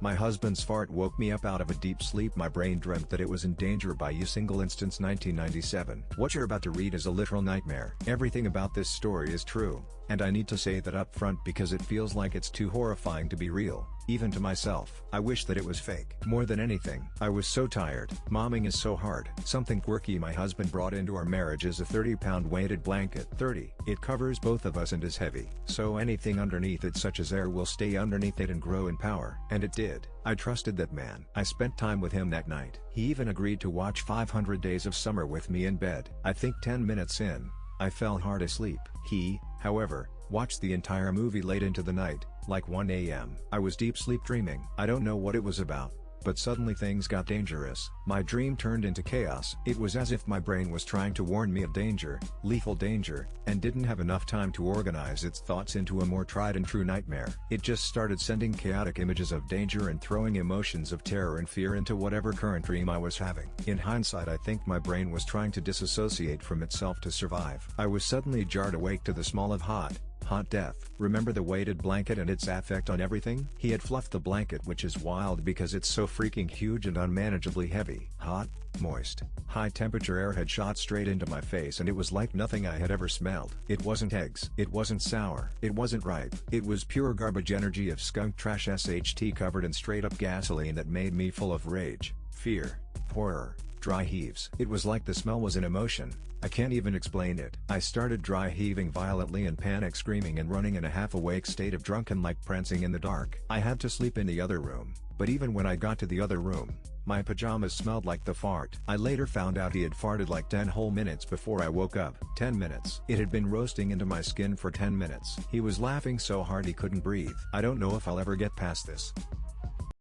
My husband's fart woke me up out of a deep sleep. My brain dreamt that it was in danger by you. Single instance 1997. What you're about to read is a literal nightmare. Everything about this story is true, and I need to say that up front because it feels like it's too horrifying to be real, even to myself. I wish that it was fake. More than anything, I was so tired. Momming is so hard. Something quirky my husband brought into our marriage is a 30-pound weighted blanket. 30. It covers both of us and is heavy, so anything underneath it such as air will stay underneath it and grow in power. And it did. I trusted that man. I spent time with him that night. He even agreed to watch 500 Days of Summer with me in bed. I think 10 minutes in, I fell hard asleep. He, however, watched the entire movie late into the night, like 1 a.m. I was deep sleep dreaming. I don't know what it was about, but suddenly things got dangerous. My dream turned into chaos. It was as if my brain was trying to warn me of danger, lethal danger, and didn't have enough time to organize its thoughts into a more tried and true nightmare. It just started sending chaotic images of danger and throwing emotions of terror and fear into whatever current dream I was having. In hindsight, I think my brain was trying to disassociate from itself to survive. I was suddenly jarred awake to the smell of hot death. Remember the weighted blanket and its effect on everything? He had fluffed the blanket, which is wild because it's so freaking huge and unmanageably heavy. Hot, moist, high temperature air had shot straight into my face and it was like nothing I had ever smelled. It wasn't eggs. It wasn't sour. It wasn't ripe. It was pure garbage energy of skunk trash SHT covered in straight up gasoline that made me full of rage, fear, horror, dry heaves. It was like the smell was an emotion. I can't even explain it. I started dry heaving violently and panic screaming and running in a half-awake state of drunken-like prancing in the dark. I had to sleep in the other room, but even when I got to the other room, my pajamas smelled like the fart. I later found out he had farted like 10 whole minutes before I woke up. 10 minutes. It had been roasting into my skin for 10 minutes. He was laughing so hard he couldn't breathe. I don't know if I'll ever get past this.